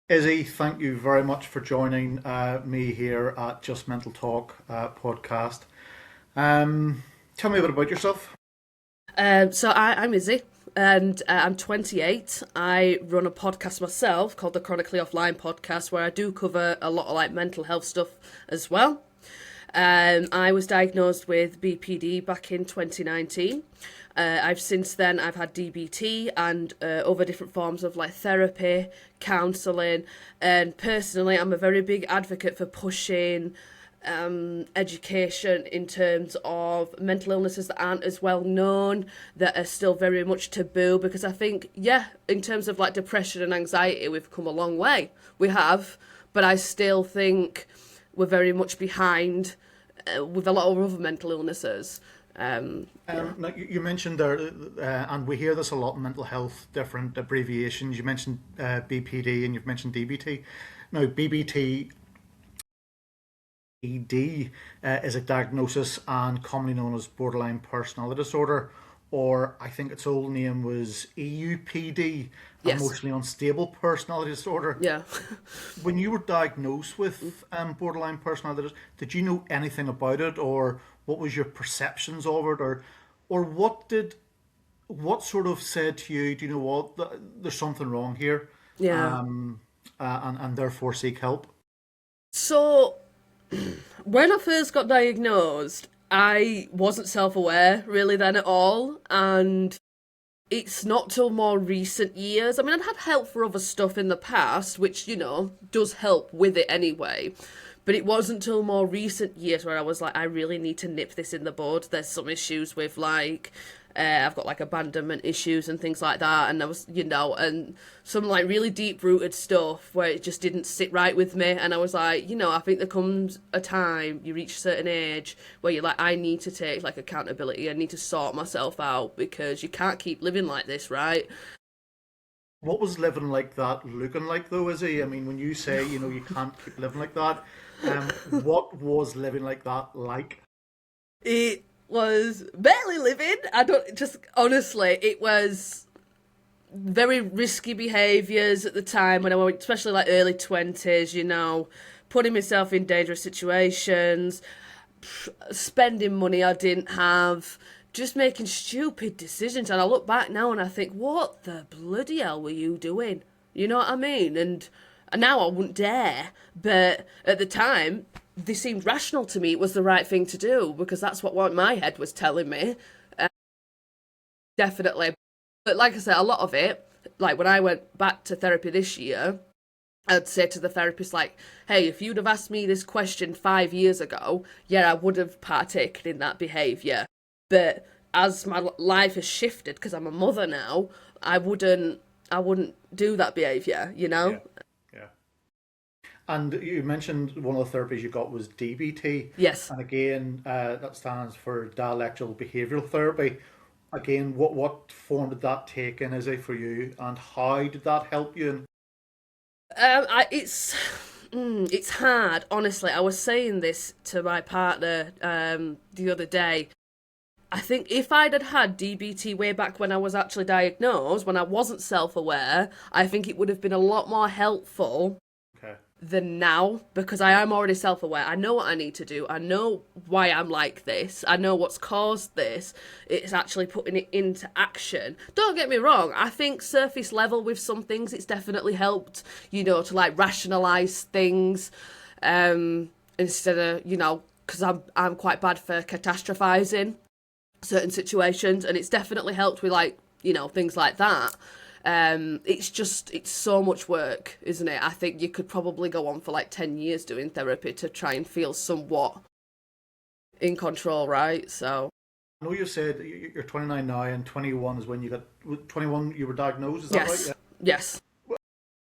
Izzy, thank you very much for joining me here at Just Mental Talk podcast. Um, Tell me a bit about yourself. I'm Izzy, and I'm 28. I run a podcast myself called the Chronically Offline podcast, where I do cover a lot of like mental health stuff as well. I was diagnosed with BPD back in 2019. I've since then I've had DBT and other different forms of like therapy, counselling, and personally I'm a very big advocate for pushing education in terms of mental illnesses that aren't as well known, that are still very much taboo. Because I think, yeah, in terms of like depression and anxiety, we've come a long way. We have, but I still think we're very much behind with a lot of other mental illnesses. Yeah. Now, you mentioned there, and we hear this a lot in mental health, different abbreviations. You mentioned BPD and you've mentioned DBT. Now, BBT ED is a diagnosis and commonly known as borderline personality disorder, or I think its old name was EUPD, Yes. emotionally unstable personality disorder. Yeah. When you were diagnosed with borderline personality disorder, did you know anything about it, or what was your perceptions of it, or what sort of said to you, do you know what, there's something wrong here, Yeah. um, and therefore seek help? So when I first got diagnosed, I wasn't self aware really then at all. And it's not till more recent years. I mean, I'd had help for other stuff in the past, which, does help with it anyway. But it wasn't till more recent years where I was like, I really need to nip this in the bud. There's some issues with like, I've got like abandonment issues and things like that. And I was, and some like really deep rooted stuff where it just didn't sit right with me. And I was like, I think there comes a time you reach a certain age where you're like, I need to take like accountability. I need to sort myself out because you can't keep living like this, right? What was living like that looking like though, Izzy? I mean, when you say, you can't keep living like that, what was living like that like? It was barely living. I don't just honestly, it was very risky behaviours at the time when I went, especially like early 20s, putting myself in dangerous situations, spending money I didn't have, just making stupid decisions. And I look back now and I think, what the bloody hell were you doing? You know what I mean? And now I wouldn't dare. But at the time, this seemed rational to me. It was the right thing to do because that's what my head was telling me. Definitely. But like I said, a lot of it, like when I went back to therapy this year, I'd say to the therapist, like, hey, if you'd have asked me this question 5 years ago, yeah, I would have partaken in that behaviour. But as my life has shifted, because I'm a mother now, I wouldn't do that behaviour, you Yeah, know? yeah. And you mentioned one of the therapies you got was DBT, Yes. and again, that stands for dialectical behavioural therapy. Again, what form did that take in, Izzy, for you, and how did that help you? It's hard, honestly. I was saying this to my partner the other day. I think if I'd had DBT way back when I was actually diagnosed, when I wasn't self aware, I think it would have been a lot more helpful Okay. than now because I am already self aware. I know what I need to do. I know why I'm like this. I know what's caused this. It's actually putting it into action. Don't get me wrong. I think surface level with some things, it's definitely helped, to like rationalize things instead of, because I'm quite bad for catastrophizing certain situations, and it's definitely helped with like things like that. It's so much work, isn't it? I think you could probably go on for like 10 years doing therapy to try and feel somewhat in control, right? So I know you said you're 29 now, and 21 is when you got 21. You were diagnosed. Is that right? yes, Yeah. yes.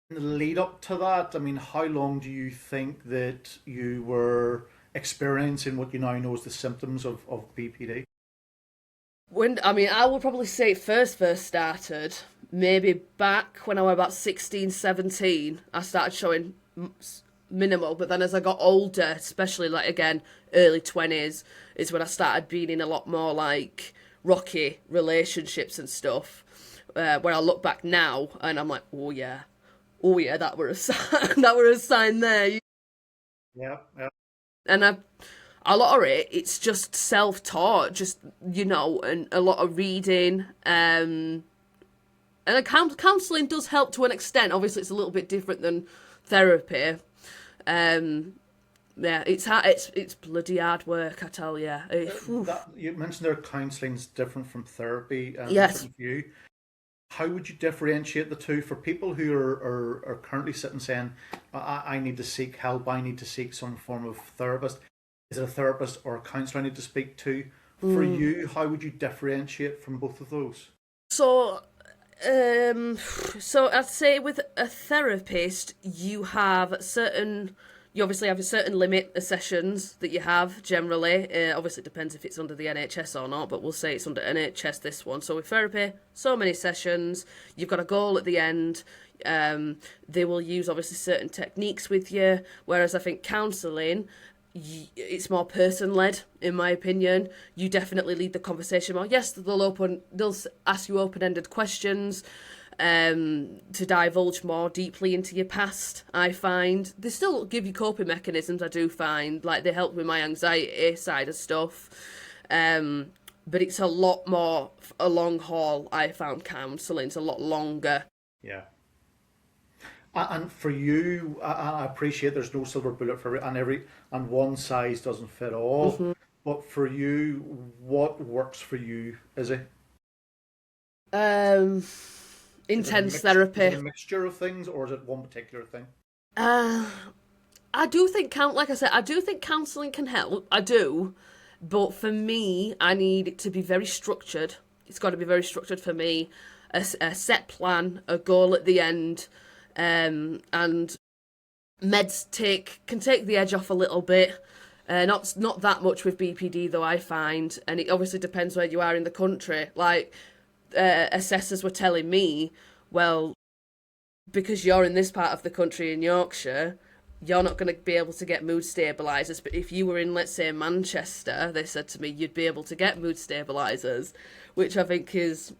In the lead up to that, I mean, how long do you think that you were experiencing what you now know as the symptoms of BPD? I would probably say it first started maybe back when I was about 16, 17. I started showing minimal, but then as I got older, especially like again early 20s, is when I started being in a lot more like rocky relationships and stuff. Where I look back now and I'm like, oh yeah, oh yeah, that were a sign, that were a sign there. Yeah, yeah. And a lot of it, it's just self-taught, just, and a lot of reading. And counselling does help to an extent. Obviously, it's a little bit different than therapy. Um, yeah, it's bloody hard work, I tell you. That you mentioned there, counselling's different from therapy in a Yes. certain view. How would you differentiate the two for people who are currently sitting saying, I need to seek help, I need to seek some form of therapist? Is it a therapist or a counsellor I need to speak to? For you, how would you differentiate from both of those? So, so I'd say with a therapist, you obviously have a certain limit of sessions that you have generally. Obviously, it depends if it's under the NHS or not, but we'll say it's under NHS, this one. So with therapy, so many sessions, you've got a goal at the end. They will use obviously certain techniques with you, whereas I think counselling, it's more person-led, in my opinion. You definitely lead the conversation more. Yes, they'll ask you open-ended questions, to divulge more deeply into your past. I find they still give you coping mechanisms. I do find, like, they help with my anxiety side of stuff, but it's a lot more a long haul. I found counselling's a lot longer. Yeah. And for you, I appreciate there's no silver bullet for it, and one size doesn't fit all. But for you, what works for you? Is it? Um, Is it a Intense mix? Is it therapy. a mixture of things, or is it one particular thing? Uh, I do think like I said, I do think counselling can help. I do, but for me, I need it to be very structured. It's got to be very structured for me. A set plan, a goal at the end, and meds can take the edge off a little bit. Not that much with BPD though, I find, and it obviously depends where you are in the country. Like, assessors were telling me, well, because you're in this part of the country in Yorkshire, you're not going to be able to get mood stabilizers. But if you were in, let's say, Manchester, they said to me, you'd be able to get mood stabilizers, which I think is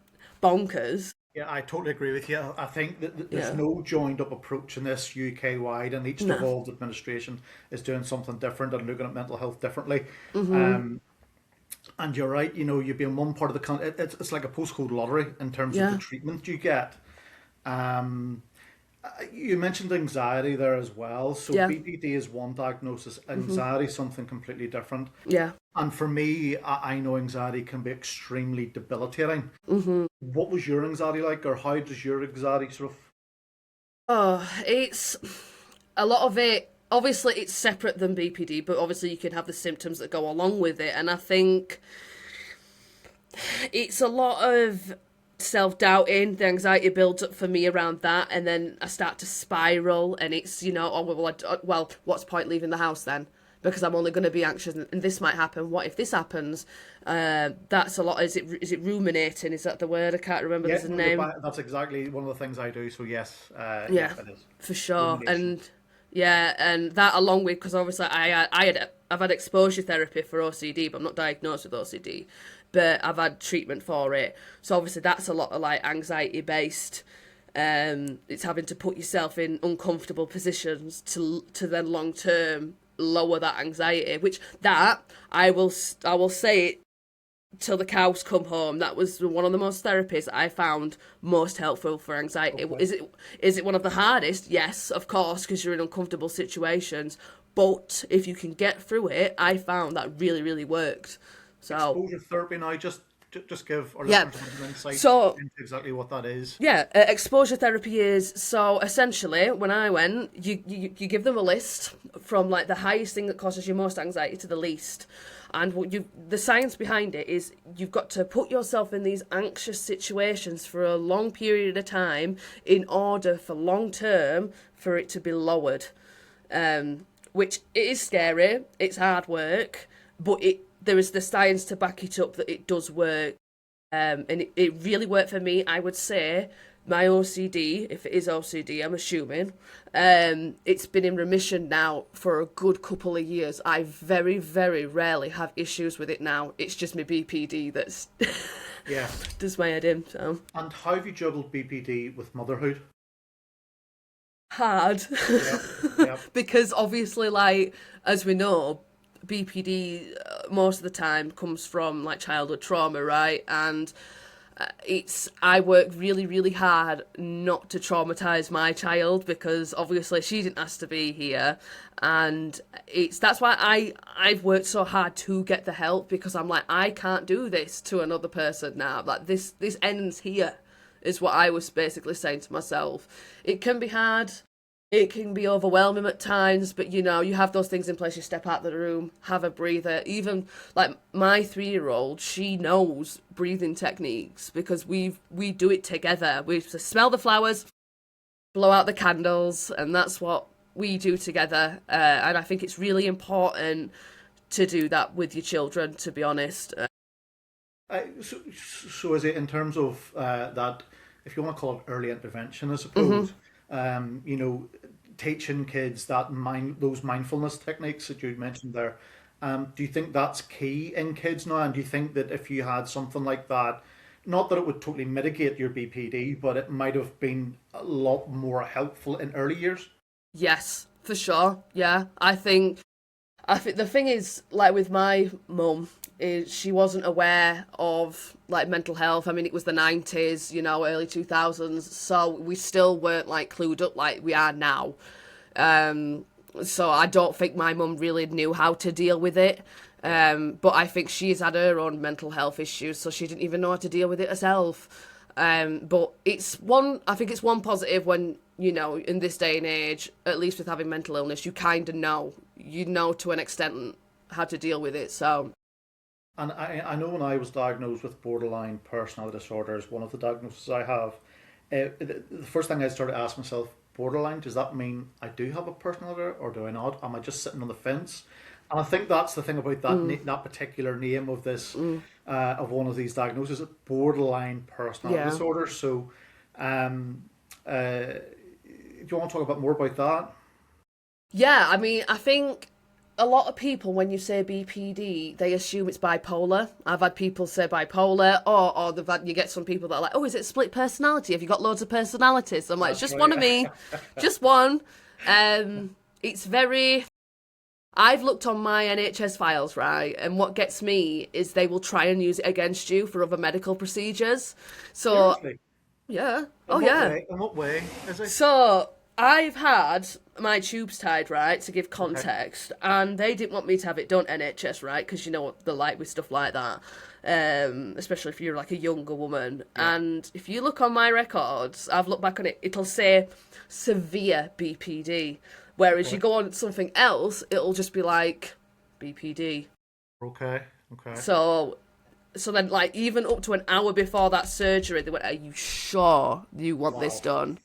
bonkers. Yeah, I totally agree with you. I think that there's Yeah. no joined up approach in this UK wide, and each No. devolved administration is doing something different and looking at mental health differently. Mhm. Um, and you're right, you'd be in one part of the country. It's like a postcode lottery in terms of the Yeah. treatment you get. Um, you mentioned anxiety there as well. So Yeah. BPD is one diagnosis, Mhm. anxiety is something completely different. Yeah. And for me, I know anxiety can be extremely debilitating. Mhm. What was your anxiety like, or how does your anxiety sort of? Oh, it's a lot of it. Obviously, it's separate than BPD, but obviously you can have the symptoms that go along with it. And I think it's a lot of self-doubting. The anxiety builds up for me around that, and then I start to spiral, and it's, oh, well, what's the point leaving the house then? Because I'm only going to be anxious, and this might happen. What if this happens? That's a lot. Is it ruminating? Is that the word? I can't remember. Yeah, There's a no, name. that's exactly one of the things I do. So yes, yeah, Yeah, it is for sure. rumination. And yeah, and that along with, because obviously I've had exposure therapy for OCD, but I'm not diagnosed with OCD, but I've had treatment for it. So obviously that's a lot of like anxiety based. It's having to put yourself in uncomfortable positions to then long term lower that anxiety, which that I will say it till the cows come home. That was one of the most therapies I found most helpful for anxiety. Okay. Is it one of the hardest? Yes, of course, because you're in uncomfortable situations. But if you can get through it, I found that really, really worked. So Exposure therapy now, just give our yeah, listeners a bit of insight so into exactly what that is. yeah, exposure therapy is, so essentially when I went, you give them a list from like the highest thing that causes you most anxiety to the least, and the science behind it is you've got to put yourself in these anxious situations for a long period of time in order for long term for it to be lowered, which it is scary, it's hard work, but there is the science to back it up that it does work. And it really worked for me. I would say my OCD, if it is OCD, I'm assuming, it's been in remission now for a good couple of years. I very, very rarely have issues with it now. It's just my BPD that's Yeah. does my head in. So And how have you juggled BPD with motherhood? hard Yep. Yep. because obviously, like, as we know, BPD most of the time comes from like childhood trauma, right? And I work really, really hard not to traumatize my child because obviously she didn't ask to be here, and that's why I've worked so hard to get the help because I'm like I can't do this to another person now. Like this ends here, is what I was basically saying to myself. It can be hard. It can be overwhelming at times, but you have those things in place. You step out of the room, have a breather. Even like my 3-year-old, she knows breathing techniques because we do it together. We smell the flowers, blow out the candles, and that's what we do together. And I think it's really important to do that with your children, to be honest. So is it in terms of that, if you want to call it early intervention, I suppose, you know, teaching kids those mindfulness techniques that you mentioned there, do you think that's key in kids now? And do you think that if you had something like that, not that it would totally mitigate your BPD, but it might have been a lot more helpful in early years? Yes, for sure. Yeah, I think the thing is, like with my mum, is she wasn't aware of like mental health. I mean, it was the 90s, early 2000s, so we still weren't like clued up like we are now. So I don't think my mum really knew how to deal with it. But I think she's had her own mental health issues, so she didn't even know how to deal with it herself. But I think it's one positive when, in this day and age, at least with having mental illness, you kind of know to an extent how to deal with it. So, And I know when I was diagnosed with borderline personality disorder, is one of the diagnoses I have, the first thing I started asking myself, borderline, does that mean I do have a personality or do I not? Am I just sitting on the fence? And I think that's the thing about that particular name of this of one of these diagnoses, borderline personality yeah. disorder. So, do you want to talk a bit more about that? Yeah, I mean, I think a lot of people, when you say BPD, they assume it's bipolar. I've had people say bipolar, or you get some people that are like, oh, is it split personality? Have you got loads of personalities? I'm like, it's That's just one of right. me, just one. It's very. I've looked on my NHS files, right, and what gets me is they will try and use it against you for other medical procedures. So, Seriously. yeah. Oh, In what yeah. way? In what way is it? So I've had my tubes tied, right, to give Okay. context, and they didn't want me to have it done NHS, right, because you know what they're like with stuff like that, especially if you're like a younger woman. Yeah. And if you look on my records, I've looked back on it, it'll say severe BPD, whereas you Right. go on something else, it'll just be like BPD. Okay. Okay. So then, like, even up to an hour before that surgery, they went, "Are you sure you want this Wow. done?"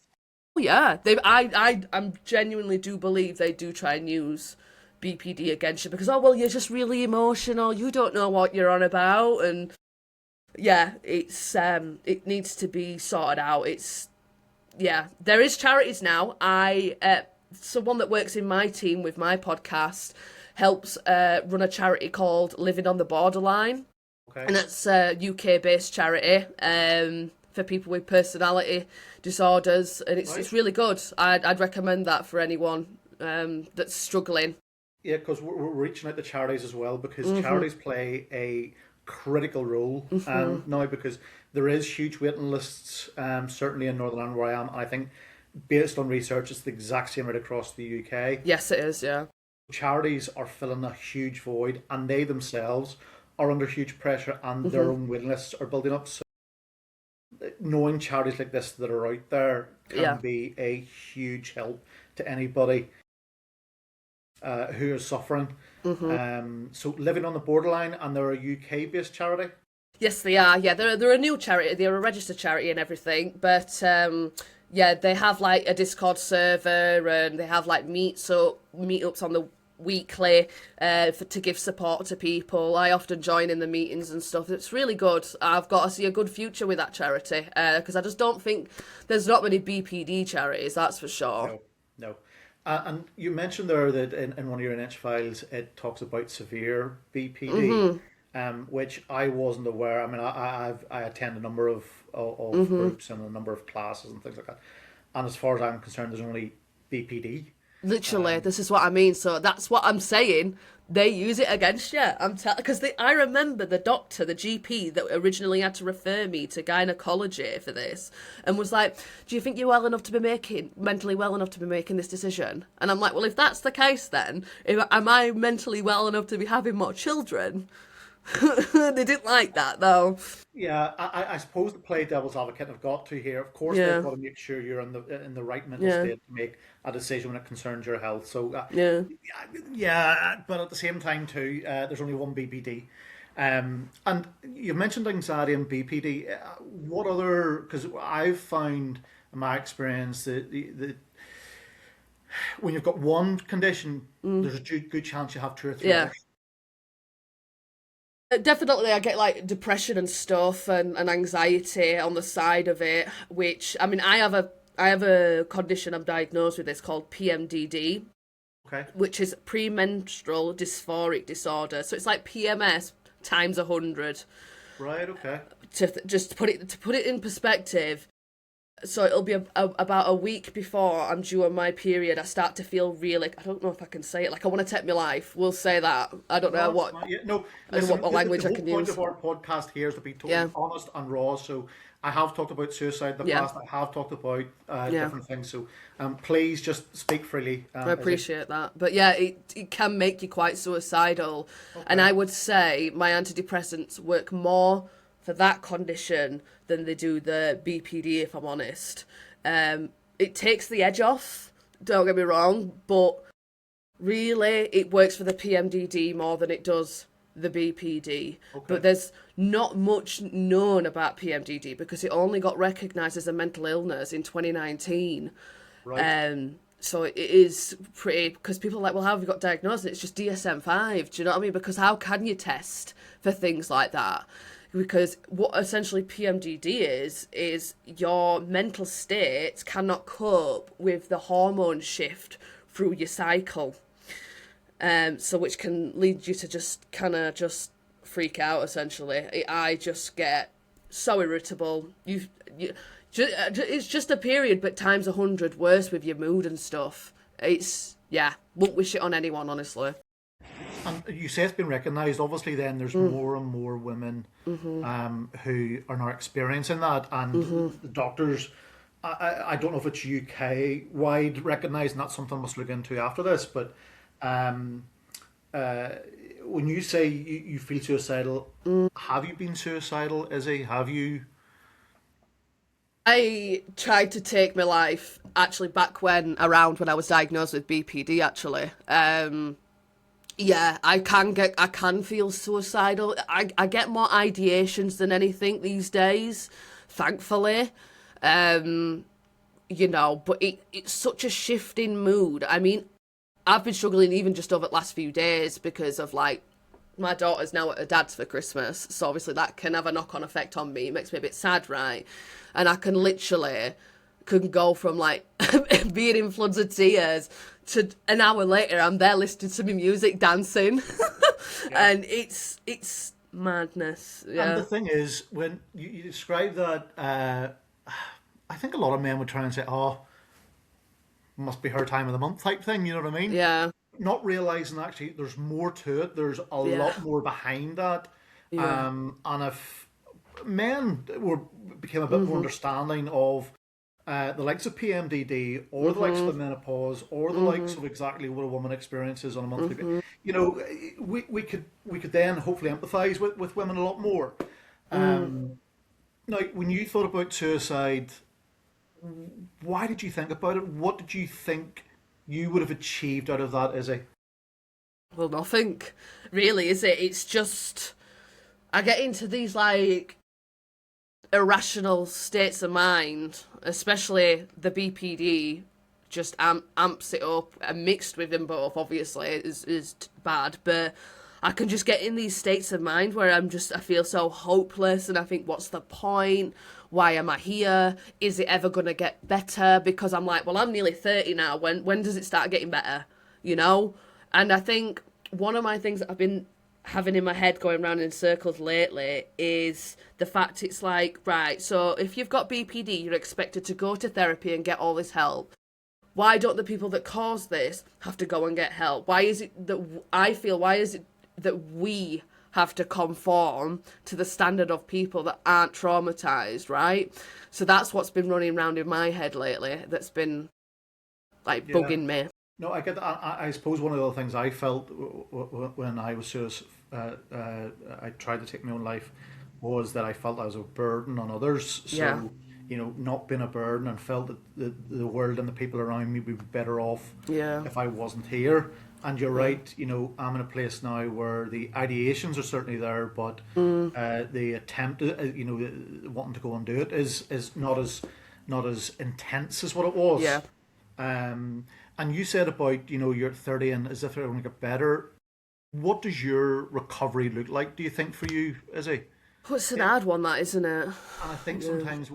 Oh, yeah, I'm genuinely do believe they do try and use BPD against you because well, you're just really emotional. You don't know what you're on about, and yeah, it needs to be sorted out. There is charities now. Someone that works in my team with my podcast helps run a charity called Living on the Borderline, Okay. and that's a UK based charity for people with personality disorders, and it's Right. really good. I'd recommend that for anyone that's struggling. Yeah, because we're reaching out to charities as well because charities play a critical role now because there is huge waiting lists, certainly in Northern Ireland where I am. And I think based on research, it's the exact same right across the UK. Yes, it is. Yeah. Charities are filling a huge void and they themselves are under huge pressure and their own waiting lists are building up. So knowing charities like this that are out there can Yeah. be a huge help to anybody who is suffering. So living on the borderline, and they're a UK-based charity. Yes, they are. Yeah, they're a new charity. They're a registered charity and everything. But yeah, they have like a Discord server and they have like meetups on the weekly to give support to people. I often join in the meetings and stuff. It's really good. I've got to see a good future with that charity because I just don't think there's not many BPD charities. That's for sure. No, no. And you mentioned there that in one of your NH files it talks about severe BPD, which I wasn't aware. I mean, I attend a number of groups and a number of classes and things like that. And as far as I'm concerned, there's only BPD. Literally, this is what I mean. So that's what I'm saying. They use it against you. Because I remember the doctor, the GP that originally had to refer me to gynecology for this, and was like, "Do you think you're mentally well enough to be making this decision?" And I'm like, "Well, if that's the case, then am I mentally well enough to be having more children?" They didn't like that though. Yeah, I suppose the play devil's advocate have got to here. Of course, they've Yeah, got to make sure you're in the right mental yeah, state to make a decision when it concerns your health. So, yeah. yeah, but at the same time too, there's only one BPD. And you mentioned anxiety and BPD. What other? Because I've found in my experience that when you've got one condition, there's a good chance you have two or three Yeah. others. Definitely, I get like depression and stuff, and anxiety on the side of it. Which I mean, I have a condition I'm diagnosed with. It's called PMDD, Okay, which is premenstrual dysphoric disorder. So it's like PMS times 100. right, okay. Just put it in perspective. So it'll be about a week before I'm due on my period. I start to feel really. I don't know if I can say it. Like I want to take my life. We'll say that. I don't know No, it's what. not yet. No, I don't know listen, what language the I whole can point use. of our podcast here is to be totally Yeah, honest and raw. So I have talked about suicide in the yeah, past. I have talked about yeah. different things. So please just speak freely. I Izzy. appreciate that. But yeah, it can make you quite suicidal. And Okay, I would say my antidepressants work more for that condition than they do the BPD, if I'm honest. It takes the edge off, don't get me wrong, but really it works for the PMDD more than it does the BPD. okay, But there's not much known about PMDD because it only got recognised as a mental illness in 2019. right. So it is pretty, because people are like, well, how have you got diagnosed? And it's just DSM-5. Do you know what I mean? Because how can you test for things like that? Because what essentially PMDD is your mental state cannot cope with the hormone shift through your cycle. So which can lead you to just kind of just freak out. Essentially, I just get so irritable. It's just a period, but times 100 worse with your mood and stuff. It's yeah, won't wish it on anyone, honestly. And you say it's been recognised. Obviously, then there's more and more women who are now experiencing that, and the doctors. I don't know if it's UK wide recognised, and that's something I must look into after this. But um, when you say you feel suicidal, have you been suicidal, Izzy? Have you? I tried to take my life actually back around when I was diagnosed with BPD. Actually, yeah, I can feel suicidal. I get more ideations than anything these days, thankfully. But it's such a shift in mood. I mean, I've been struggling even just over the last few days because of like my daughter's now at her dad's for Christmas, so obviously that can have a knock-on effect on me. It makes me a bit sad, right? And I can literally can go from like being in floods of tears to an hour later I'm there listening to my music, dancing, Yeah. and it's madness. And the Yeah, thing is, when you describe that, I think a lot of men would try and say, "Oh, must be her time of the month" type thing. You know what I mean? yeah, Not realizing actually there's more to it. There's a yeah, lot more behind that. yeah. And if men became a bit more understanding of the likes of PMDD or the likes of the menopause or the likes of exactly what a woman experiences on a monthly basis, we could then hopefully empathise with women a lot more. Now, when you thought about suicide, why did you think about it? What did you think you would have achieved out of that, Izzy? Well, nothing really, is it? It's just I get into these like irrational states of mind, especially the BPD, just amps it up. And mixed with them both, obviously, is bad. But I can just get in these states of mind where I feel so hopeless, and I think, what's the point? Why am I here? Is it ever gonna get better? Because I'm like, well, I'm nearly 30 now. When does it start getting better? You know? And I think one of my things that I've been having in my head going round in circles lately is the fact it's like, right, so if you've got BPD, you're expected to go to therapy and get all this help. Why don't the people that cause this have to go and get help? Why is it that we have to conform to the standard of people that aren't traumatized, right? So that's what's been running around in my head lately, that's been like Yeah. bugging me. No, I get that. I suppose one of the things I felt when I was I tried to take my own life was that I felt I was a burden on others. Yeah. So, not being a burden, and felt that the world and the people around me would be better off Yeah. if I wasn't here. And you're right, I'm in a place now where the ideations are certainly there, but the attempt, wanting to go and do it is not as intense as what it was. Yeah. And you said about, you're at 30 and as if it only get better. What does your recovery look like, do you think, for you, Izzy? Well, it's an hard one, that, isn't it? And I think sometimes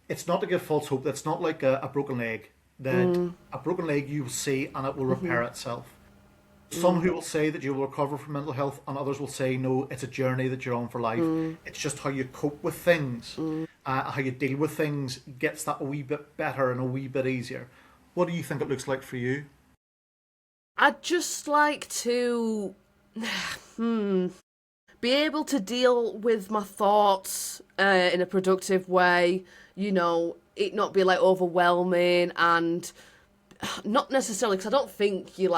it's not to give false hope. That's not like a broken leg. That a broken leg you will see and it will repair itself. Some who will say that you will recover from mental health, and others will say, no, it's a journey that you're on for life. It's just how you cope with things, how you deal with things gets that a wee bit better and a wee bit easier. What do you think it looks like for you? I'd just like to be able to deal with my thoughts in a productive way, it not be like overwhelming, and not necessarily, because I don't think you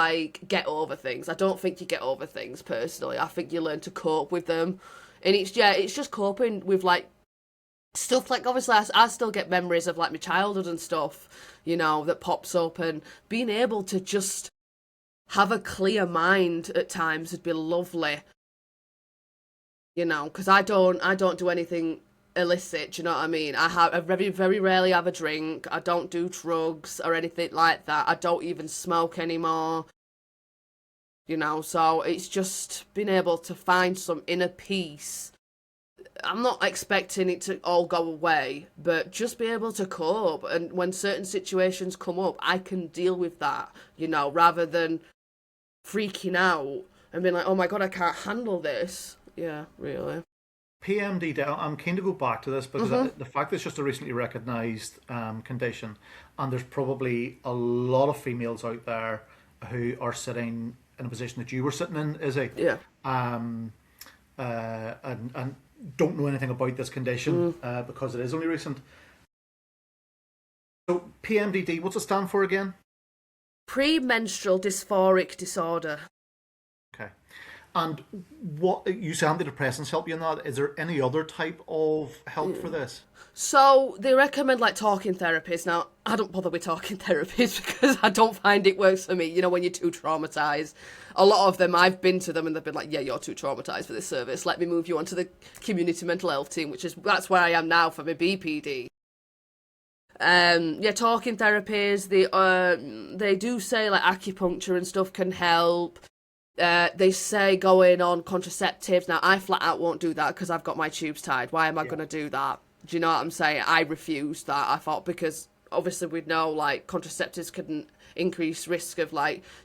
get over things. I don't think you get over things personally. I think you learn to cope with them. And it's just coping with stuff obviously I still get memories of my childhood and stuff, that pops up, and being able to just have a clear mind at times would be lovely. Because I don't do anything illicit, do you know what I mean? I very, very rarely have a drink. I don't do drugs or anything like that. I don't even smoke anymore. So it's just being able to find some inner peace. I'm not expecting it to all go away, but just be able to cope. And when certain situations come up, I can deal with that, rather than freaking out and being like, oh my God, I can't handle this. Yeah, really. PMDD, I'm keen to go back to this because the fact that it's just a recently recognised condition, and there's probably a lot of females out there who are sitting in a position that you were sitting in, Izzy, Yeah. and don't know anything about this condition because it is only recent. So PMDD, what's it stand for again? Premenstrual dysphoric disorder. Okay. And what you say antidepressants help you in that? Is there any other type of help for this? So they recommend talking therapies. Now, I don't bother with talking therapies because I don't find it works for me. When you're too traumatised. A lot of them, I've been to them and they've been like, yeah, you're too traumatised for this service. Let me move you onto the community mental health team, that's where I am now for my BPD. Talking therapies, they do say acupuncture and stuff can help. They say going on contraceptives. Now, I flat out won't do that because I've got my tubes tied. Why am I going to do that? Do you know what I'm saying? I refuse that. I thought, because obviously we know contraceptives can increase risk of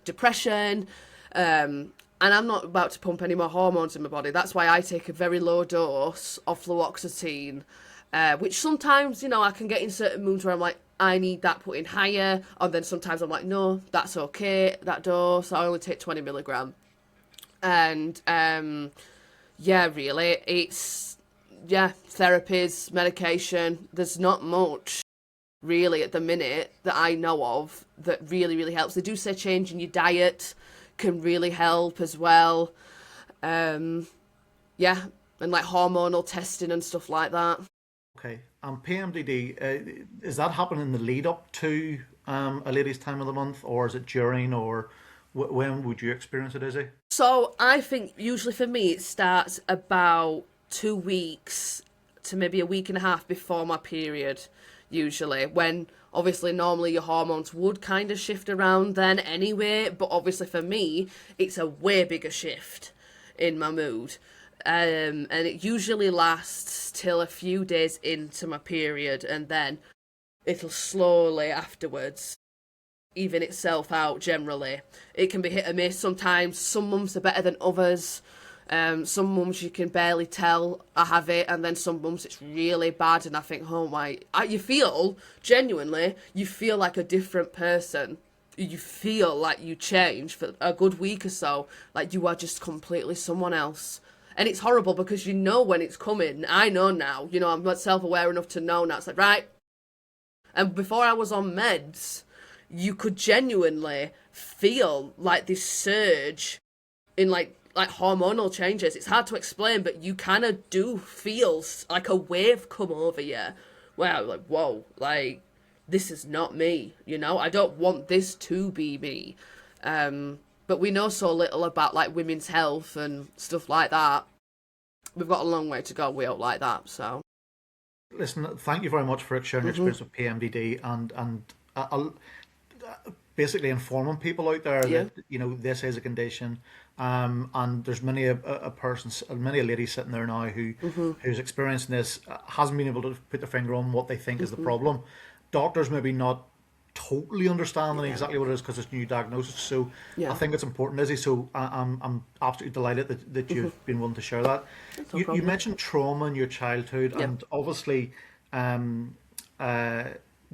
depression. And I'm not about to pump any more hormones in my body. That's why I take a very low dose of fluoxetine, which sometimes, I can get in certain moods where I'm like, I need that put in higher. And then sometimes I'm like, no, that's okay, that dose. I only take 20 milligram. And, really, it's, therapies, medication. There's not much, really, at the minute that I know of that really, really helps. They do say changing your diet can really help as well. And hormonal testing and stuff like that. Okay. And PMDD, is that happening in the lead up to a lady's time of the month, or is it during, or when would you experience it, Izzy? So I think usually for me it starts about 2 weeks to maybe a week and a half before my period, usually, when obviously normally your hormones would kind of shift around then anyway, but obviously for me it's a way bigger shift in my mood. And it usually lasts till a few days into my period, and then it'll slowly afterwards even itself out generally. It can be hit or miss sometimes. Some months are better than others. Some mums you can barely tell I have it, and then some mums it's really bad, and I think, oh my, you feel genuinely, you feel like a different person. You feel like you change for a good week or so, like you are just completely someone else. And it's horrible because you know when it's coming. I know now, I'm not self-aware enough to know now. It's like, right. And before I was on meds, you could genuinely feel like this surge in like hormonal changes. It's hard to explain, but you kind of do feel like a wave come over you where I'm like, whoa, like, this is not me, I don't want this to be me. But we know so little about like women's health and stuff like that. We've got a long way to go. We don't like that, so. Listen, thank you very much for sharing your experience with PMDD and basically informing people out there that this is a condition, and there's many a person, many a lady sitting there now who's experiencing this, hasn't been able to put their finger on what they think is the problem. Doctors maybe not totally understanding exactly what it is because it's a new diagnosis. So I think it's important, Izzy. So I'm absolutely delighted that you've been willing to share that. You mentioned trauma in your childhood, and obviously dealing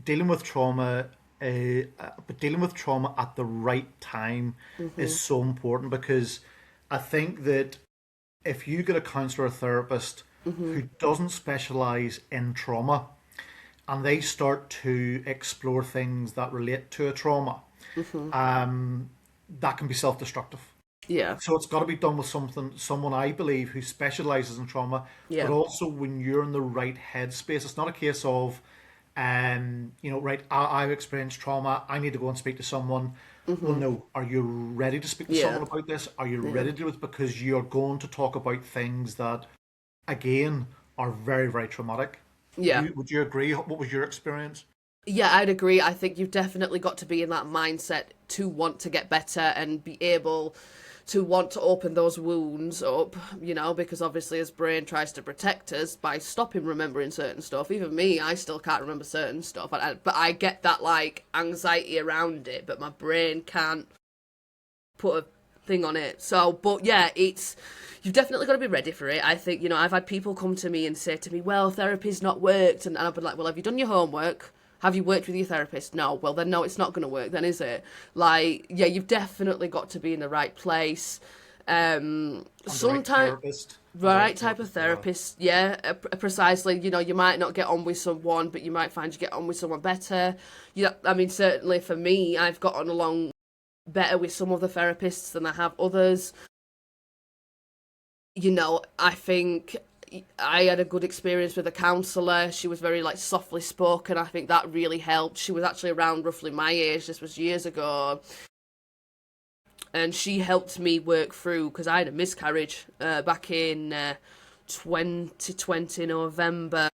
with trauma. But dealing with trauma at the right time is so important, because I think that if you get a counsellor or therapist who doesn't specialise in trauma, and they start to explore things that relate to a trauma, that can be self-destructive. Yeah. So it's got to be done with someone I believe who specialises in trauma, but also when you're in the right headspace. It's not a case of, right, I've experienced trauma, I need to go and speak to someone. Well, no, are you ready to speak to someone about this? Are you ready to do it? Because you're going to talk about things that, again, are very, very traumatic. Yeah. Would you agree? What was your experience? Yeah, I'd agree. I think you've definitely got to be in that mindset to want to get better and be able to want to open those wounds up, because obviously his brain tries to protect us by stopping remembering certain stuff. Even me, I still can't remember certain stuff. But I get that, like, anxiety around it, but my brain can't put a thing on it. So, but yeah, you've definitely got to be ready for it. I think, I've had people come to me and say to me, well, therapy's not worked. And I've been like, well, have you done your homework? Have you worked with your therapist? No. Well, then no, it's not going to work then, is it? Like, yeah, you've definitely got to be in the right place. Sometimes right type of therapist, precisely. You might not get on with someone, but you might find you get on with someone better. I mean, certainly for me, I've gotten along better with some of the therapists than I have others. I think I had a good experience with a counsellor. She was very, like, softly spoken. I think that really helped. She was actually around roughly my age. This was years ago. And she helped me work through, because I had a miscarriage back in 2020 November.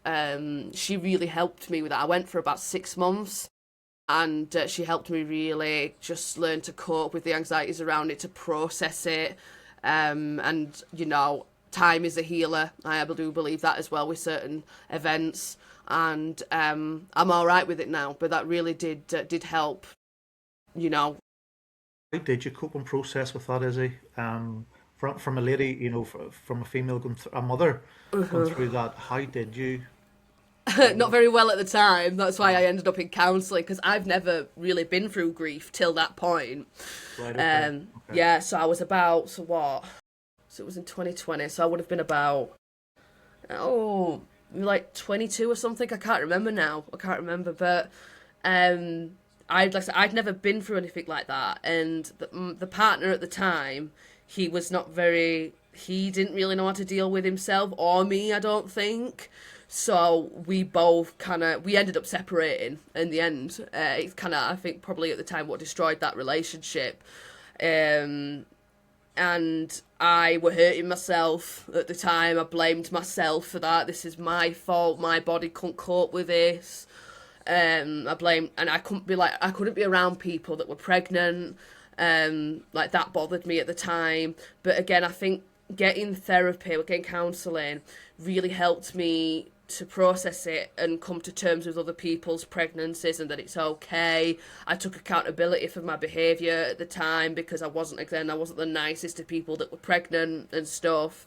And she really helped me with that. I went for about 6 months. And she helped me really just learn to cope with the anxieties around it, to process it. And, time is a healer. I do believe that as well with certain events. And I'm all right with it now. But that really did help, How did you cope and process with that, Izzy? From a lady, from a female, a mother going through that, how did you? Not very well at the time. That's why I ended up in counselling, because I've never really been through grief till that point. Right, okay. Yeah, so I was about, so it was in 2020, so I would have been about, like 22 or something. I can't remember now. But I'd never been through anything like that, and the partner at the time, he didn't really know how to deal with himself or me, I don't think. So we both we ended up separating in the end. It's I think probably at the time what destroyed that relationship. And I were hurting myself at the time. I blamed myself for that. This is my fault. My body couldn't cope with this. I couldn't be around people that were pregnant. Like, that bothered me at the time. But again, I think getting therapy, getting counselling really helped me to process it and come to terms with other people's pregnancies and that it's okay. I took accountability for my behaviour at the time because I wasn't the nicest to people that were pregnant and stuff.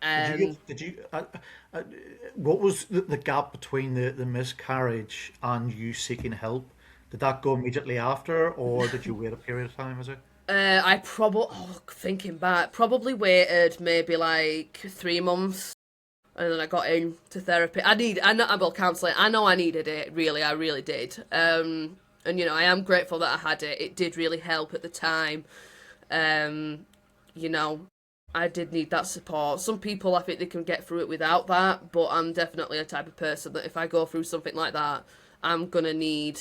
Did you, what was the gap between the miscarriage and you seeking help? Did that go immediately after, or did you wait a period of time, was it? I probably, thinking back, probably waited maybe like 3 months, and then I got into therapy. I know, well, counselling. I know I needed it. Really, I really did. And I am grateful that I had it. It did really help at the time. Um, you know, I did need that support. Some people, I think they can get through it without that, but I'm definitely a type of person that if I go through something like that, I'm gonna need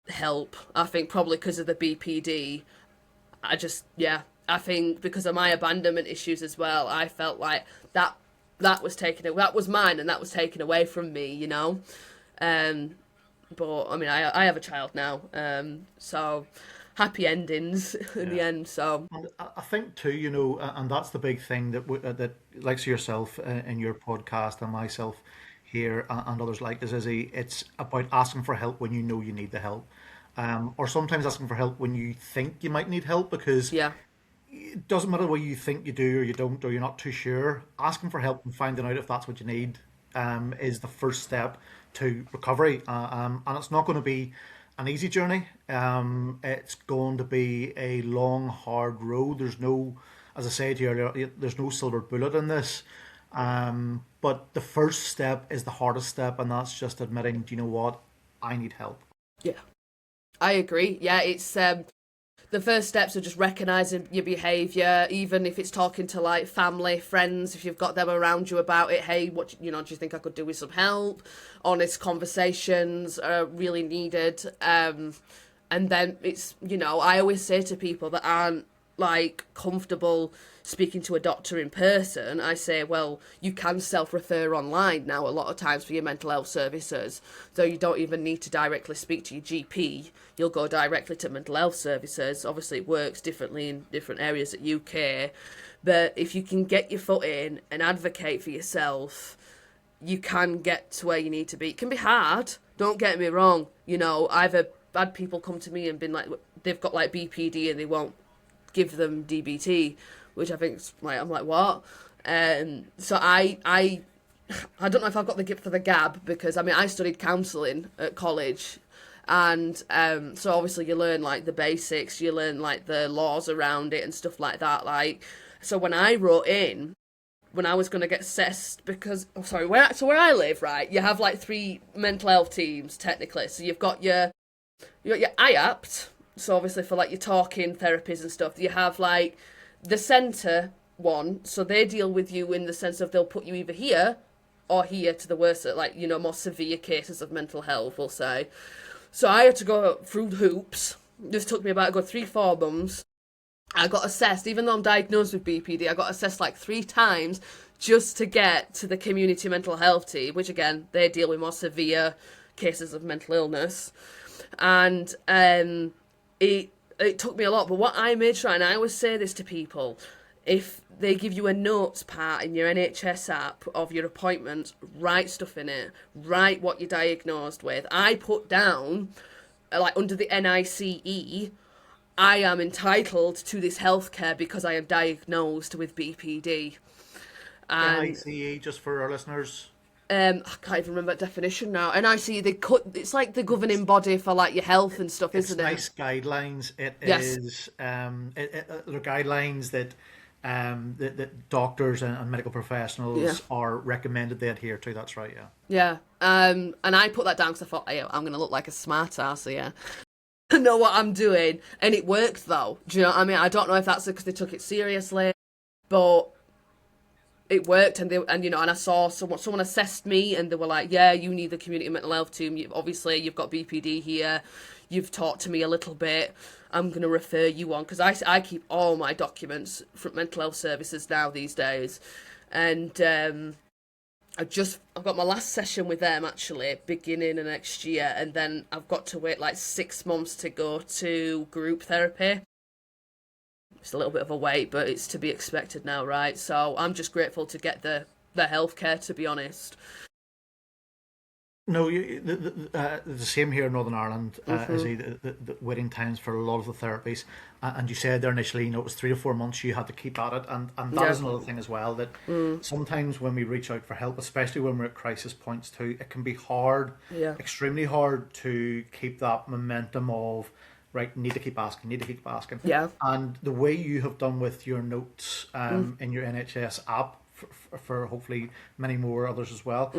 help. I think probably because of the BPD. I think because of my abandonment issues as well, I felt like that was that was mine and that was taken away from me. Um, but I mean, I have a child now, so happy endings in the Yeah. end. So And I think too, and that's the big thing that likes yourself in your podcast and myself here and others like this, Izzy. It's about asking for help when you know you need the help, or sometimes asking for help when you think you might need help because yeah, it doesn't matter whether you think you do or you don't or you're not too sure. Asking for help and finding out if that's what you need is the first step to recovery. And it's not going to be an easy journey. It's going to be a long, hard road. There's no, as I said to you earlier, there's no silver bullet in this. But the first step is the hardest step, and that's just admitting, do you know what? I need help. yeah, I agree. Yeah, it's the first steps are just recognizing your behavior, even if it's talking to like family, friends, if you've got them around you about it. Hey, what do you think I could do with some help? Honest conversations are really needed. And then it's I always say to people that aren't like comfortable speaking to a doctor in person, I say, well, you can self-refer online now a lot of times for your mental health services, so you don't even need to directly speak to your GP. You'll go directly to mental health services. Obviously it works differently in different areas at UK, but if you can get your foot in and advocate for yourself, you can get to where you need to be. It can be hard, don't get me wrong. I've had people come to me and been like, they've got like BPD and they won't give them DBT, which I think like, I'm like, what? So I don't know if I've got the gift for the gab, because I mean I studied counselling at college, and so obviously you learn like the basics, you learn like the laws around it and stuff like that. Like, so when I wrote in, when I was going to get assessed, because where I live, right, you have like 3 mental health teams technically. So you've got your IAPT, so obviously for like your talking therapies and stuff. You have like the centre one, so they deal with you in the sense of they'll put you either here or here to the worst, like more severe cases of mental health, we'll say. So I had to go through hoops. This took me about a good 3-4 months. I got assessed, even though I'm diagnosed with BPD, I got assessed like 3 times just to get to the community mental health team, which again, they deal with more severe cases of mental illness. And it took me a lot, but what I made sure, and I always say this to people, if they give you a notes part in your NHS app of your appointments, write stuff in it, write what you're diagnosed with. I put down, like under the NICE, I am entitled to this healthcare because I am diagnosed with BPD. And NICE, just for our listeners. I can't even remember that definition now. NICE, it's like the governing body for like your health and stuff, It's isn't it? nice guidelines. It Yes. is. They're guidelines that doctors and medical Yeah. professionals are recommended they adhere to. That's right. Yeah. Yeah. And I put that down because I thought, hey, I'm going to look like a smart ass here. I know what I'm doing. And it worked though. Do you know what I mean? I don't know if that's because they took it seriously, but it worked. And I saw someone assessed me and they were like, yeah, you need the community mental health team. Obviously you've got BPD here. You've talked to me a little bit. I'm going to refer you on, because I keep all my documents from mental health services now these days. And I've got my last session with them actually beginning of next year, and then I've got to wait like 6 months to go to group therapy. It's a little bit of a wait, but it's to be expected now, right? So I'm just grateful to get the healthcare, to be honest. No, the same here in Northern Ireland, is the waiting times for a lot of the therapies. And you said there initially, it was 3 to 4 months you had to keep at it. And that Yeah. is another thing as well, that sometimes when we reach out for help, especially when we're at crisis points too, it can be hard, Yeah. extremely hard to keep that momentum of, right, need to keep asking, need to keep asking. Yeah. And the way you have done with your notes in your NHS app, for hopefully many more others as well,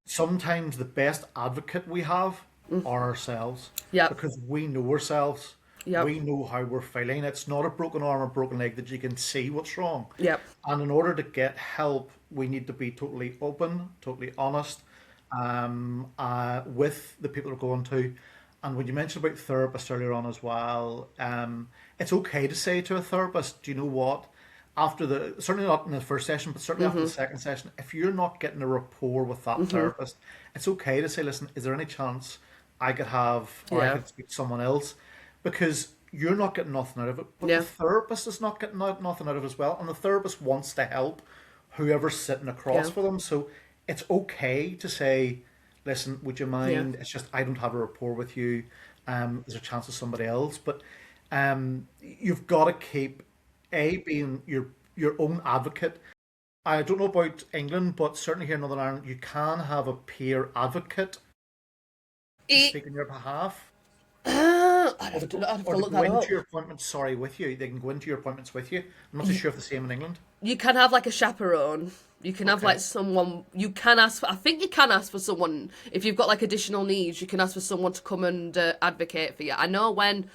sometimes the best advocate we have are ourselves, Yep. because we know ourselves. Yep. We know how we're feeling. It's not a broken arm or broken leg that you can see what's wrong. Yep. And in order to get help, we need to be totally open, totally honest, with the people we're going to. And when you mentioned about therapists earlier on as well, it's okay to say to a therapist, do you know what? After the, certainly not in the first session, but certainly after the second session, if you're not getting a rapport with that therapist, it's okay to say, listen, is there any chance I could have, or I Yeah. could speak to someone else? Because you're not getting nothing out of it, but Yeah. the therapist is not getting nothing out of it as well, and the therapist wants to help whoever's sitting across Yeah. for them. So it's okay to say, listen, would you Yeah. mind? It's just I don't have a rapport with you. There's a chance of somebody else, but you've got to keep being your own advocate. I don't know about England, but certainly here in Northern Ireland, you can have a peer advocate to It, speak on your behalf. I'd have to, I'd have Or to to look go that into up. your appointments, sorry, with you. They can go into your appointments with you. I'm not too sure if the same in England. You can have like a chaperone. You can have Okay. like someone. You can ask for. I think you can ask for someone if you've got like additional needs. You can ask for someone to come and advocate for you. I know when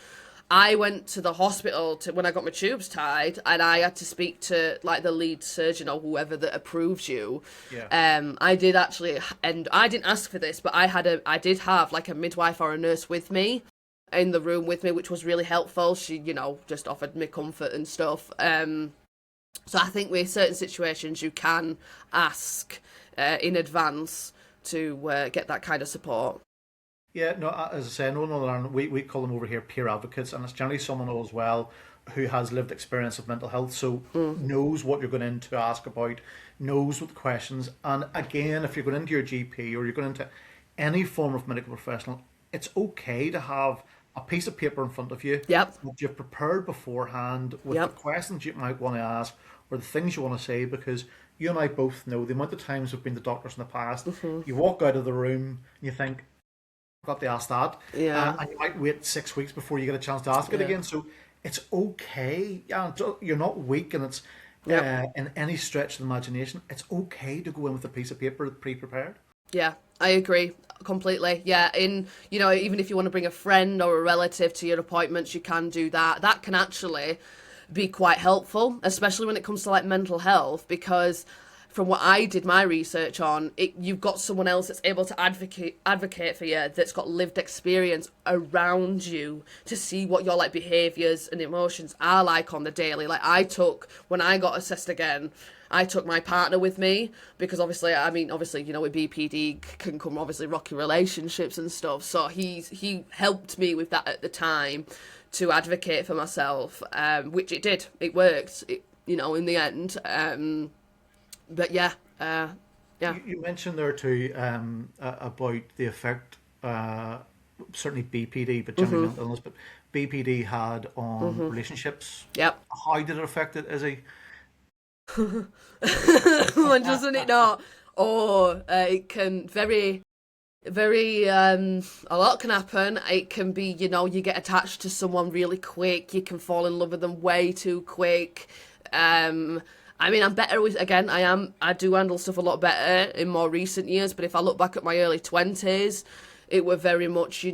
I went to the hospital when I got my tubes tied, and I had to speak to like the lead surgeon or whoever that approves you. Yeah. I did actually, and I didn't ask for this, but I did have like a midwife or a nurse with me in the room with me, which was really helpful. She, just offered me comfort and stuff. So I think with certain situations you can ask in advance to get that kind of support. Yeah, no, as I say, no, Northern Ireland, we call them over here peer advocates, and it's generally someone as well who has lived experience of mental health, so knows what you're going in to ask about, knows what the questions, and again, if you're going into your GP or you're going into any form of medical professional, it's okay to have a piece of paper in front of you Yep. that you've prepared beforehand with the Yep. questions you might want to ask or the things you want to say, because you and I both know the amount of times we've been to doctors in the past. You walk out of the room and you think, got to ask that. Yeah. And you might wait 6 weeks before you get a chance to ask it Yeah. again. So it's okay. Yeah, you're not weak, and it's Yep. in any stretch of the imagination. It's okay to go in with a piece of paper pre-prepared. Yeah, I agree completely. Yeah, even if you want to bring a friend or a relative to your appointments, you can do that. That can actually be quite helpful, especially when it comes to like mental health, because from what I did my research on, you've got someone else that's able to advocate for you, that's got lived experience around you to see what your like behaviours and emotions are like on the daily. Like when I got assessed again, I took my partner with me because obviously with BPD can come obviously rocky relationships and stuff. So he helped me with that at the time to advocate for myself, which it did. It worked, in the end. But yeah. You mentioned there too about the effect, certainly BPD, but generally mental illness, but BPD had on relationships. Yep. How did it affect it, Izzy? And doesn't it not? Or it can very, very, a lot can happen. It can be, you get attached to someone really quick. You can fall in love with them way too quick. I'm better with, again, I do handle stuff a lot better in more recent years, but if I look back at my early 20s, it were very much,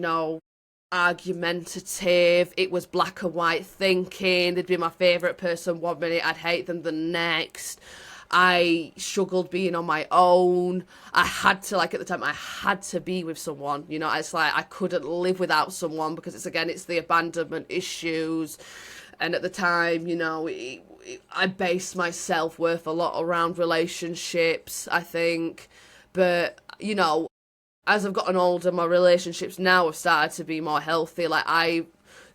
argumentative. It was black and white thinking. They'd be my favourite person one minute, I'd hate them the next. I struggled being on my own. I had to, at the time, I had to be with someone. It's like I couldn't live without someone because it's the abandonment issues. And at the time, I based my self-worth a lot around relationships, I think. But, as I've gotten older, my relationships now have started to be more healthy.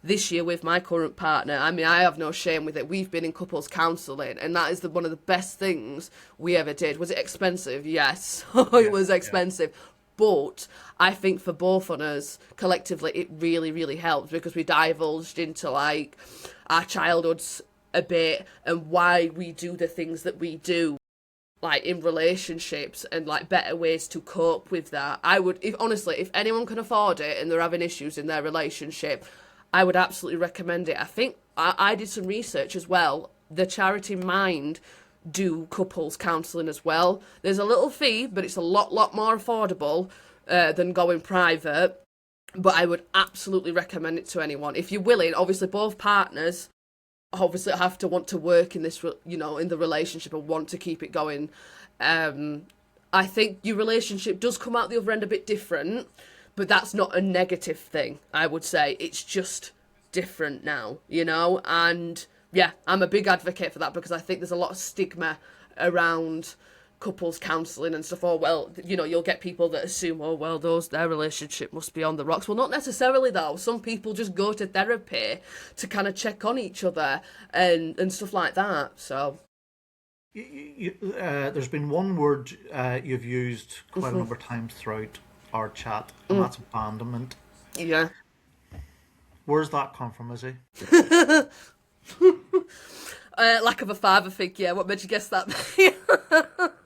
This year with my current partner, I have no shame with it. We've been in couples counselling, and that is one of the best things we ever did. Was it expensive? Yes. It was expensive. But I think for both of us, collectively, it really, really helped because we divulged into like our childhoods a bit and why we do the things that we do, like in relationships, and like better ways to cope with that. I would, if honestly, if anyone can afford it and they're having issues in their relationship, I would absolutely recommend it. I think I did some research as well. The charity Mind do couples counselling as well. There's a little fee, but it's a lot more affordable than going private. But I would absolutely recommend it to anyone. If you're willing, obviously both partners obviously have to want to work in this, you know, in the relationship and want to keep it going. I think your relationship does come out the other end a bit different, but that's not a negative thing, I would say. It's just different now, you know? And yeah, I'm a big advocate for that because I think there's a lot of stigma around couples counselling and stuff. Oh, well, you know, you'll get people that assume, oh, well, their relationship must be on the rocks. Well, not necessarily, though. Some people just go to therapy to kind of check on each other and stuff like that, so... There's been one word you've used quite a number of times throughout our chat, and that's abandonment. Yeah. Where's that come from, Izzy? Lack of a father figure. What made you guess that?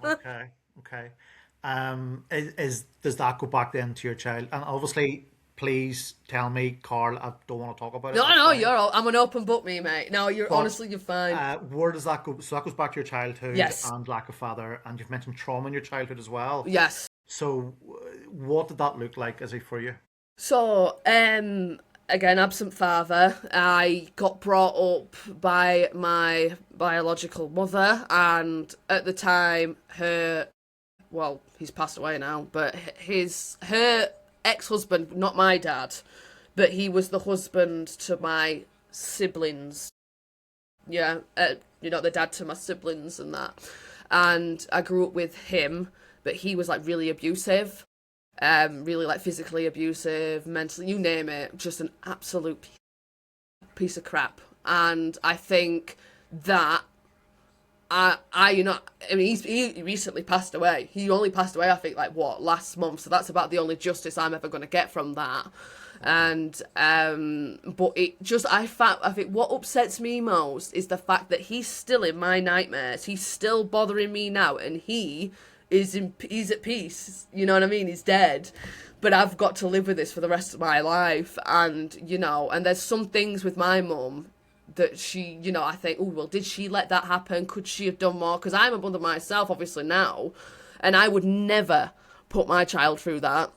Okay. Does that go back then to your child? And obviously, please tell me, Carl. I don't want to talk about it. No, I'm an open book, mate. No, honestly, you're fine. Where does that go? So that goes back to your childhood, yes, and lack of father, and you've mentioned trauma in your childhood as well. Yes. So, what did that look like, Izzy, for you? So, again, absent father. I got brought up by my biological mother, and at the time, he's passed away now, but her ex-husband, not my dad, but he was the husband to my siblings. Yeah, you know, the dad to my siblings and that. And I grew up with him, but he was like really abusive. Really like physically abusive, mentally, you name it, just an absolute piece of crap. And I think that he recently passed away. He only passed away, I think, last month. So that's about the only justice I'm ever going to get from that. And but I think what upsets me most is the fact that he's still in my nightmares. He's still bothering me now, and he's at peace. You know what I mean? He's dead. But I've got to live with this for the rest of my life. And, you know, and there's some things with my mum that she, you know, I think, oh, well, did she let that happen? Could she have done more? Because I'm a mother myself, obviously, now. And I would never put my child through that.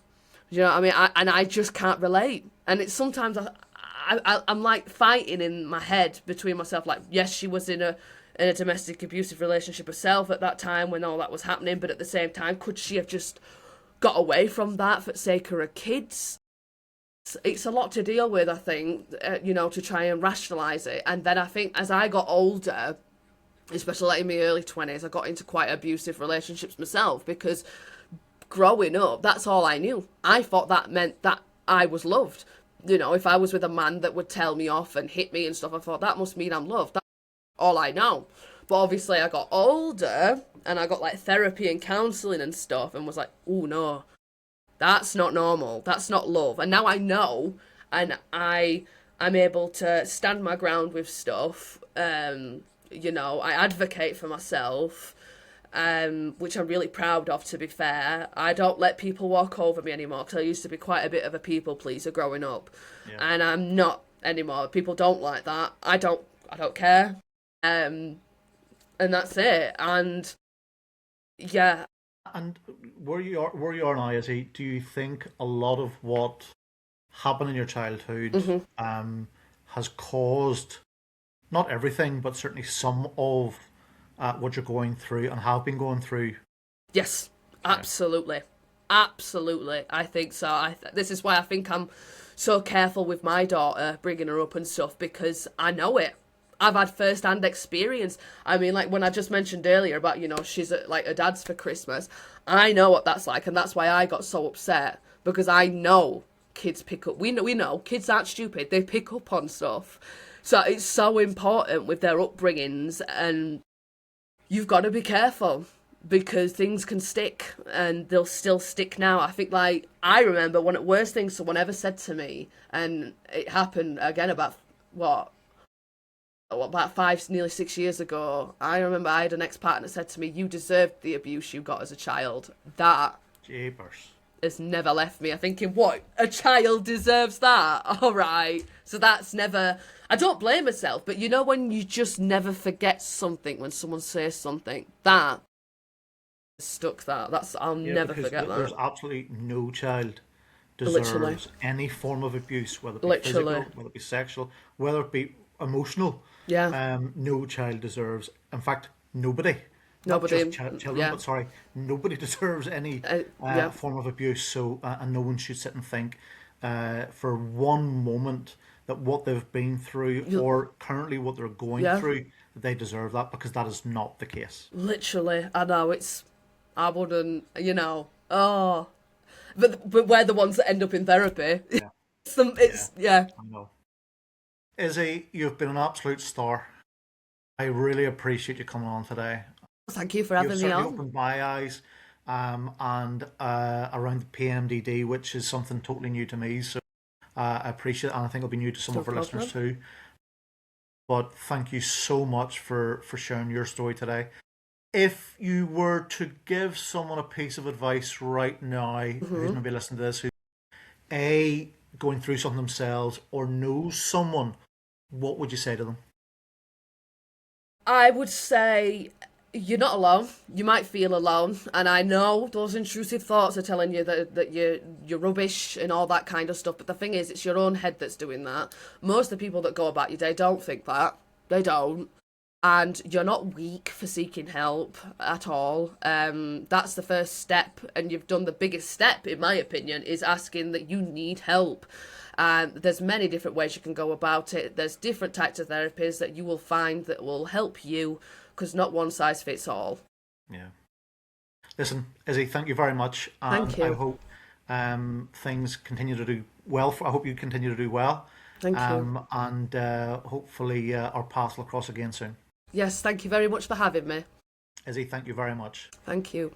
You know what I mean? I just can't relate. And it's sometimes I'm like fighting in my head between myself. Like, yes, she was in a domestic abusive relationship herself at that time when all that was happening. But at the same time, could she have just got away from that for the sake of her kids? It's a lot to deal with, I think, you know, to try and rationalise it. And then I think as I got older, especially like in my early 20s, I got into quite abusive relationships myself because growing up, that's all I knew. I thought that meant that I was loved. You know, if I was with a man that would tell me off and hit me and stuff, I thought that must mean I'm loved. That's all I know. But obviously I got older and I got like therapy and counselling and stuff and was like, oh no, that's not normal. That's not love. And now I know, and I'm able to stand my ground with stuff. You know, I advocate for myself, which I'm really proud of, to be fair. I don't let people walk over me anymore because I used to be quite a bit of a people pleaser growing up. Yeah. And I'm not anymore. People don't like that. I don't care. And that's it. And yeah. And where you are now, Izzy, do you think a lot of what happened in your childhood has caused, not everything, but certainly some of what you're going through and have been going through? Yes, absolutely. Absolutely. I think so. This is why I think I'm so careful with my daughter, bringing her up and stuff, because I know it. I've had first-hand experience. I mean, like when I just mentioned earlier about, you know, she's at like her dad's for Christmas. I know what that's like, and that's why I got so upset, because I know kids pick up. We know kids aren't stupid. They pick up on stuff. So it's so important with their upbringings, and you've got to be careful. because things can stick and they'll still stick now. I think, like, I remember one of the worst things someone ever said to me, and it happened again about, about 5, nearly 6 years ago. I remember I had an ex-partner said to me, "You deserved the abuse you got as a child." That Jeepers. has never left me. I'm thinking, what? A child deserves that? All right. So that's never... I don't blame myself, but you know when you just never forget something, when someone says something, that stuck that. I'll never forget There's that. absolutely no child Literally. deserves any form of abuse, whether it be Literally. physical, whether it be sexual, whether it be emotional. Yeah. No child deserves. In fact, nobody. Not Nobody. just children, Yeah. but sorry, nobody deserves any Yeah. form of abuse. So, and no one should sit and think for one moment that what they've been through or currently what they're going Yeah. through, they deserve that, because that is not the case. Literally. I know, it's... I wouldn't, Oh. But we're the ones that end up in therapy. Yeah, yeah, Yeah. I know. Izzy, you've been an absolute star. I really appreciate you coming on today. Thank you for You've having me certainly on. opened my eyes, and around the PMDD, which is something totally new to me. So I appreciate it, and I think it'll be new to some No of our listeners problem. too. But thank you so much for sharing your story today. If you were to give someone a piece of advice right now, who's maybe listening to this, who A, going through something themselves, or knows someone, what would you say to them? I would say you're not alone. You might feel alone, and I know those intrusive thoughts are telling you that you're rubbish and all that kind of stuff. But the thing is, it's your own head that's doing that. Most of the people that go about your day don't think that. They don't. And you're not weak for seeking help at all. That's the first step, and you've done the biggest step, in my opinion, is asking that you need help. There's many different ways you can go about it. There's different types of therapies that you will find that will help you, because not one size fits all. Yeah. Listen, Izzy, thank you very much, and Thank I you. hope things continue to do well. I hope you continue to do well, Thank you. and hopefully our paths will cross again soon. Yes, thank you very much for having me. Izzy, thank you very much. Thank you.